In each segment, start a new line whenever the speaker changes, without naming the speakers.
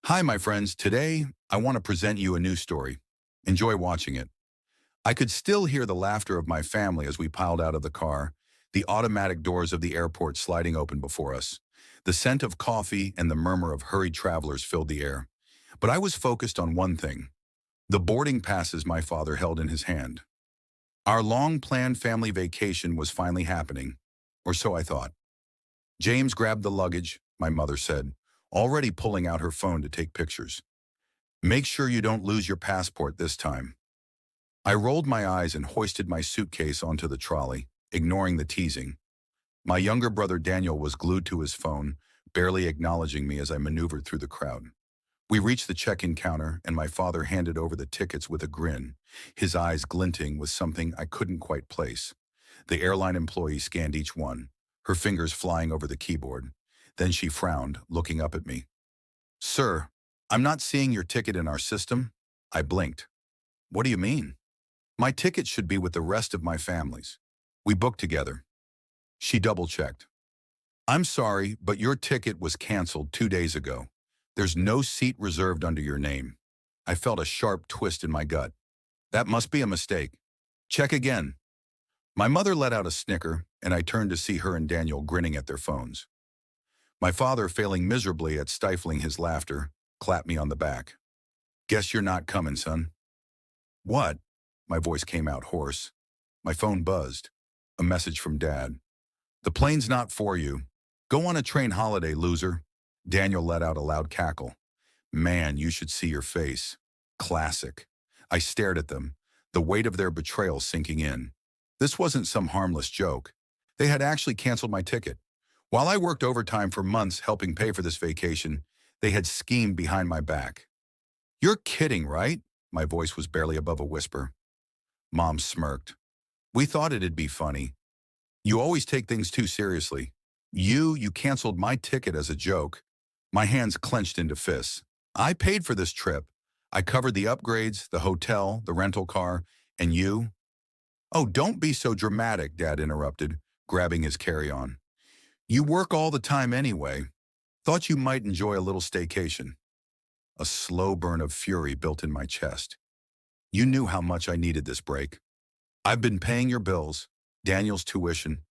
Hi, my friends. Today, I want to present you a new story. Enjoy watching it. I could still hear the laughter of my family as we piled out of the car, the automatic doors of the airport sliding open before us. The scent of coffee and the murmur of hurried travelers filled the air. But I was focused on one thing, the boarding passes my father held in his hand. Our long-planned family vacation was finally happening, or so I thought. James grabbed the luggage, my mother said, already pulling out her phone to take pictures. Make sure you don't lose your passport this time. I rolled my eyes and hoisted my suitcase onto the trolley, ignoring the teasing. My younger brother Daniel was glued to his phone, barely acknowledging me as I maneuvered through the crowd. We reached the check-in counter, and my father handed over the tickets with a grin, his eyes glinting with something I couldn't quite place. The airline employee scanned each one, her fingers flying over the keyboard. Then she frowned, looking up at me. "Sir, I'm not seeing your ticket in our system." I blinked. "What do you mean?" "My ticket should be with the rest of my family's. We booked together." She double-checked. "I'm sorry, but your ticket was canceled 2 days ago. There's no seat reserved under your name." I felt a sharp twist in my gut. "That must be a mistake. Check again." My mother let out a snicker, and I turned to see her and Daniel grinning at their phones. My father, failing miserably at stifling his laughter, clapped me on the back. "Guess you're not coming, son." "What?" My voice came out hoarse. My phone buzzed. A message from Dad. "The plane's not for you. Go on a train holiday, loser." Daniel let out a loud cackle. "Man, you should see your face." Classic. I stared at them, the weight of their betrayal sinking in. This wasn't some harmless joke. They had actually canceled my ticket. While I worked overtime for months helping pay for this vacation, they had schemed behind my back. "You're kidding, right?" My voice was barely above a whisper. Mom smirked. "We thought it'd be funny. You always take things too seriously. You canceled my ticket as a joke." My hands clenched into fists. "I paid for this trip. I covered the upgrades, the hotel, the rental car, and you—" "Oh, don't be so dramatic," Dad interrupted, grabbing his carry-on. "You work all the time anyway. Thought you might enjoy a little staycation." A slow burn of fury built in my chest. "You knew how much I needed this break. I've been paying your bills, Daniel's tuition."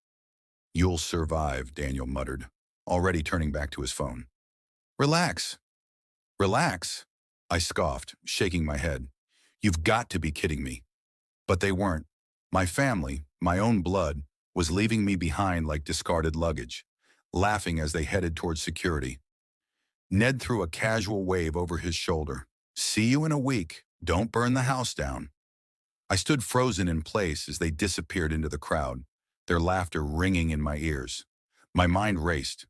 "You'll survive," Daniel muttered, already turning back to his phone. "Relax." "Relax?" I scoffed, shaking my head. "You've got to be kidding me." But they weren't. My family, my own blood, was leaving me behind like discarded luggage, laughing as they headed towards security. Ned threw a casual wave over his shoulder. "See you in a week. Don't burn the house down." I stood frozen in place as they disappeared into the crowd, their laughter ringing in my ears. My mind raced.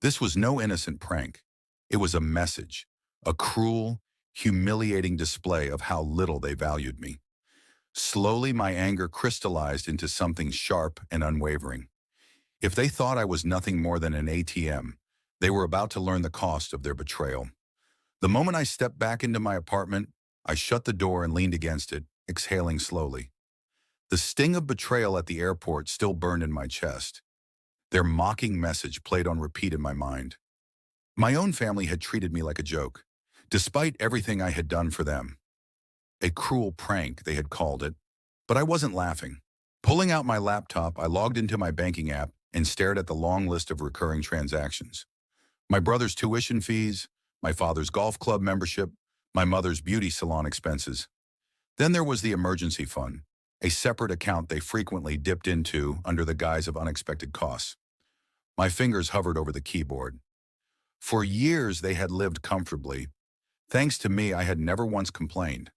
This was no innocent prank. It was a message, a cruel, humiliating display of how little they valued me. Slowly, my anger crystallized into something sharp and unwavering. If they thought I was nothing more than an ATM, they were about to learn the cost of their betrayal. The moment I stepped back into my apartment, I shut the door and leaned against it, exhaling slowly. The sting of betrayal at the airport still burned in my chest. Their mocking message played on repeat in my mind. My own family had treated me like a joke, despite everything I had done for them. A cruel prank, they had called it, but I wasn't laughing. Pulling out my laptop, I logged into my banking app and stared at the long list of recurring transactions. My brother's tuition fees, my father's golf club membership, my mother's beauty salon expenses. Then there was the emergency fund, a separate account they frequently dipped into under the guise of unexpected costs. My fingers hovered over the keyboard. For years they had lived comfortably. Thanks to me, I had never once complained.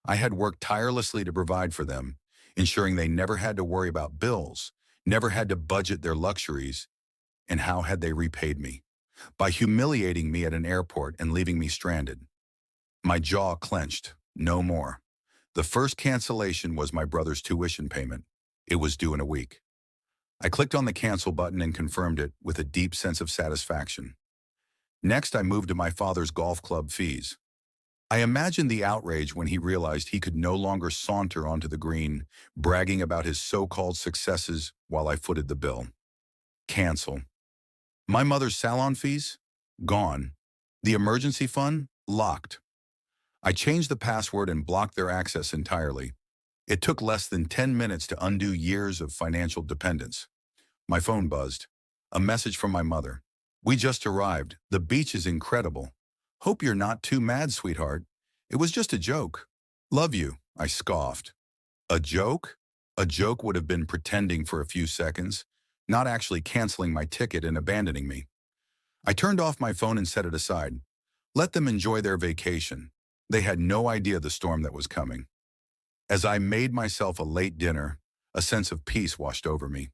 I had worked tirelessly to provide for them, ensuring they never had to worry about bills, never had to budget their luxuries. And how had they repaid me? By humiliating me at an airport and leaving me stranded. My jaw clenched. No more. The first cancellation was my brother's tuition payment. It was due in a week. I clicked on the cancel button and confirmed it with a deep sense of satisfaction. Next, I moved to my father's golf club fees. I imagined the outrage when he realized he could no longer saunter onto the green, bragging about his so-called successes while I footed the bill. Cancel. My mother's salon fees? Gone. The emergency fund? Locked. I changed the password and blocked their access entirely. It took less than 10 minutes to undo years of financial dependence. My phone buzzed. A message from my mother. We just arrived. The beach is incredible. Hope you're not too mad, sweetheart. It was just a joke. Love you, I scoffed. A joke? A joke would have been pretending for a few seconds, not actually canceling my ticket and abandoning me. I turned off my phone and set it aside. Let them enjoy their vacation. They had no idea the storm that was coming. As I made myself a late dinner, a sense of peace washed over me.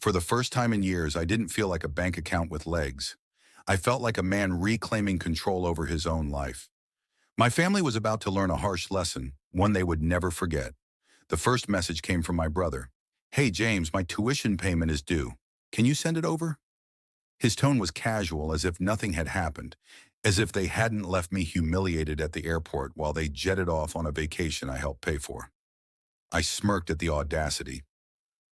For the first time in years, I didn't feel like a bank account with legs. I felt like a man reclaiming control over his own life. My family was about to learn a harsh lesson, one they would never forget. The first message came from my brother. Hey James, my tuition payment is due. Can you send it over? His tone was casual, as if nothing had happened, as if they hadn't left me humiliated at the airport while they jetted off on a vacation I helped pay for. I smirked at the audacity.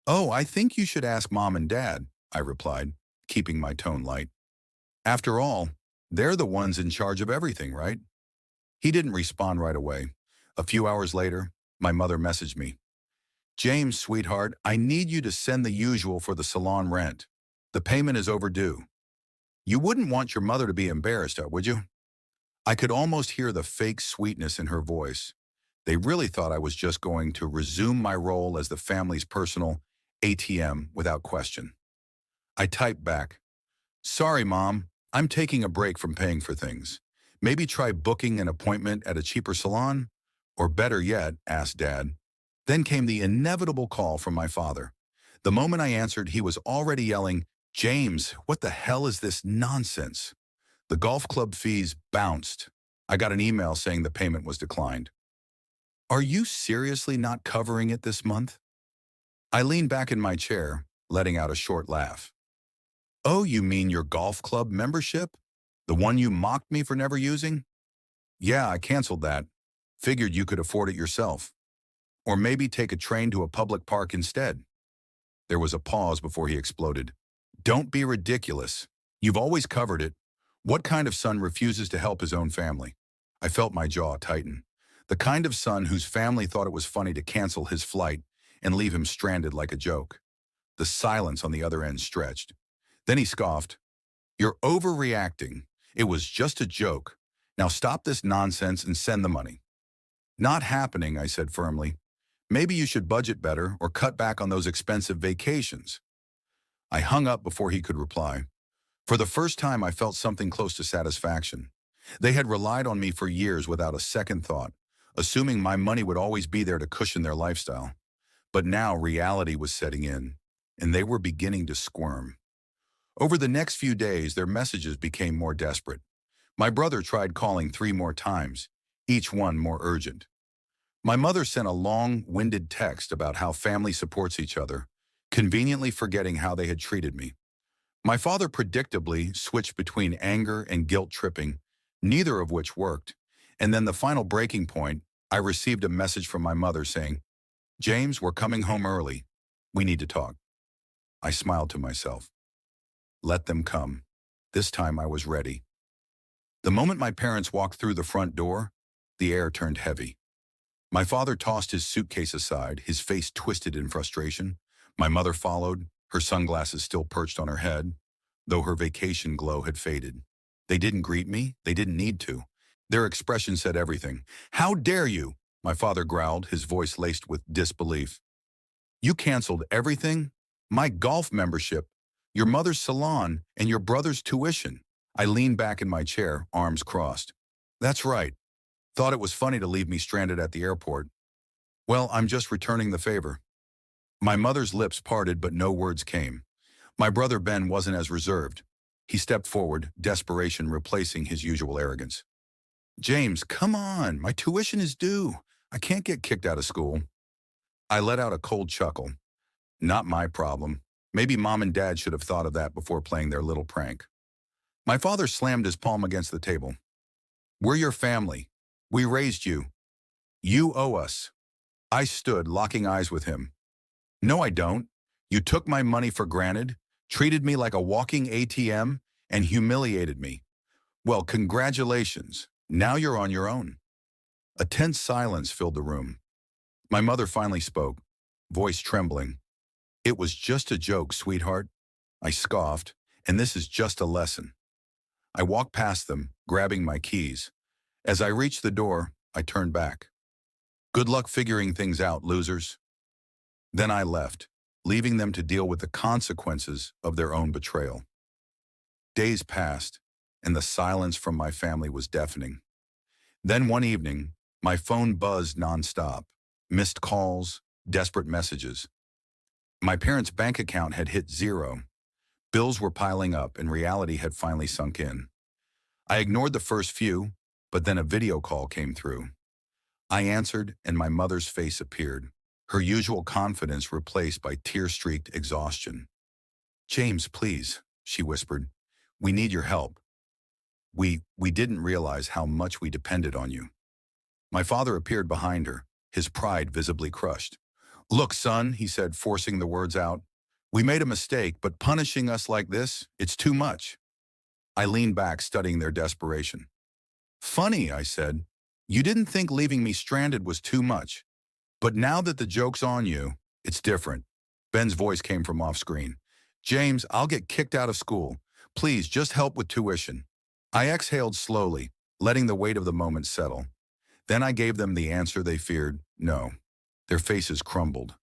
Oh, I think you should ask Mom and Dad, I replied, keeping my tone light. After all, they're the ones in charge of everything, right? He didn't respond right away. A few hours later, my mother messaged me. James, sweetheart, I need you to send the usual for the salon rent. The payment is overdue. You wouldn't want your mother to be embarrassed, would you? I could almost hear the fake sweetness in her voice. They really thought I was just going to resume my role as the family's personal ATM without question. I typed back, Sorry, Mom, I'm taking a break from paying for things. Maybe try booking an appointment at a cheaper salon? Or better yet, asked Dad. Then came the inevitable call from my father. The moment I answered, he was already yelling, James, what the hell is this nonsense? The golf club fees bounced. I got an email saying the payment was declined. Are you seriously not covering it this month? I leaned back in my chair, letting out a short laugh. Oh, you mean your golf club membership? The one you mocked me for never using? Yeah, I canceled that. Figured you could afford it yourself. Or maybe take a train to a public park instead. There was a pause before he exploded. Don't be ridiculous. You've always covered it. What kind of son refuses to help his own family? I felt my jaw tighten. The kind of son whose family thought it was funny to cancel his flight and leave him stranded like a joke. The silence on the other end stretched. Then he scoffed. You're overreacting. It was just a joke. Now stop this nonsense and send the money. Not happening, I said firmly. Maybe you should budget better or cut back on those expensive vacations. I hung up before he could reply. For the first time, I felt something close to satisfaction. They had relied on me for years without a second thought, assuming my money would always be there to cushion their lifestyle. But now reality was setting in, and they were beginning to squirm. Over the next few days, their messages became more desperate. My brother tried calling 3 more times, each one more urgent. My mother sent a long-winded text about how family supports each other, conveniently forgetting how they had treated me. My father predictably switched between anger and guilt-tripping, neither of which worked. And then the final breaking point, I received a message from my mother saying, James, we're coming home early. We need to talk. I smiled to myself. Let them come. This time I was ready. The moment my parents walked through the front door, the air turned heavy. My father tossed his suitcase aside, his face twisted in frustration. My mother followed, her sunglasses still perched on her head, though her vacation glow had faded. They didn't greet me. They didn't need to. Their expression said everything. How dare you? My father growled, his voice laced with disbelief. You canceled everything? My golf membership, your mother's salon, and your brother's tuition. I leaned back in my chair, arms crossed. That's right. Thought it was funny to leave me stranded at the airport. Well, I'm just returning the favor. My mother's lips parted, but no words came. My brother Ben wasn't as reserved. He stepped forward, desperation replacing his usual arrogance. James, come on, my tuition is due. I can't get kicked out of school. I let out a cold chuckle. Not my problem. Maybe Mom and Dad should have thought of that before playing their little prank. My father slammed his palm against the table. We're your family. We raised you. You owe us. I stood, locking eyes with him. No, I don't. You took my money for granted, treated me like a walking ATM, and humiliated me. Well, congratulations. Now you're on your own. A tense silence filled the room. My mother finally spoke, voice trembling. It was just a joke, sweetheart. I scoffed, and this is just a lesson. I walked past them, grabbing my keys. As I reached the door, I turned back. Good luck figuring things out, losers. Then I left, leaving them to deal with the consequences of their own betrayal. Days passed, and the silence from my family was deafening. Then one evening, my phone buzzed nonstop. Missed calls, desperate messages. My parents' bank account had hit zero. Bills were piling up, and reality had finally sunk in. I ignored the first few, but then a video call came through. I answered, and my mother's face appeared, her usual confidence replaced by tear-streaked exhaustion. "James, please," she whispered. "We need your help. We didn't realize how much we depended on you." My father appeared behind her, his pride visibly crushed. "Look, son," he said, forcing the words out. "We made a mistake, but punishing us like this, it's too much." I leaned back, studying their desperation. "Funny," I said. "You didn't think leaving me stranded was too much. But now that the joke's on you, it's different." Ben's voice came from off-screen. "James, I'll get kicked out of school. Please, just help with tuition." I exhaled slowly, letting the weight of the moment settle. Then I gave them the answer they feared: no. Their faces crumbled.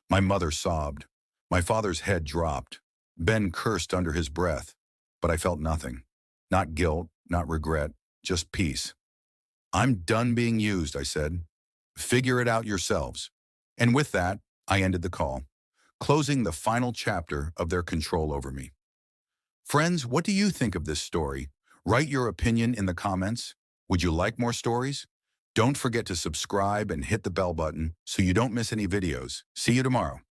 My mother sobbed. My father's head dropped. Ben cursed under his breath, but I felt nothing. Not guilt, not regret, just peace. "I'm done being used," I said. "Figure it out yourselves." And with that, I ended the call, closing the final chapter of their control over me. Friends, what do you think of this story? Write your opinion in the comments. Would you like more stories? Don't forget to subscribe and hit the bell button so you don't miss any videos. See you tomorrow.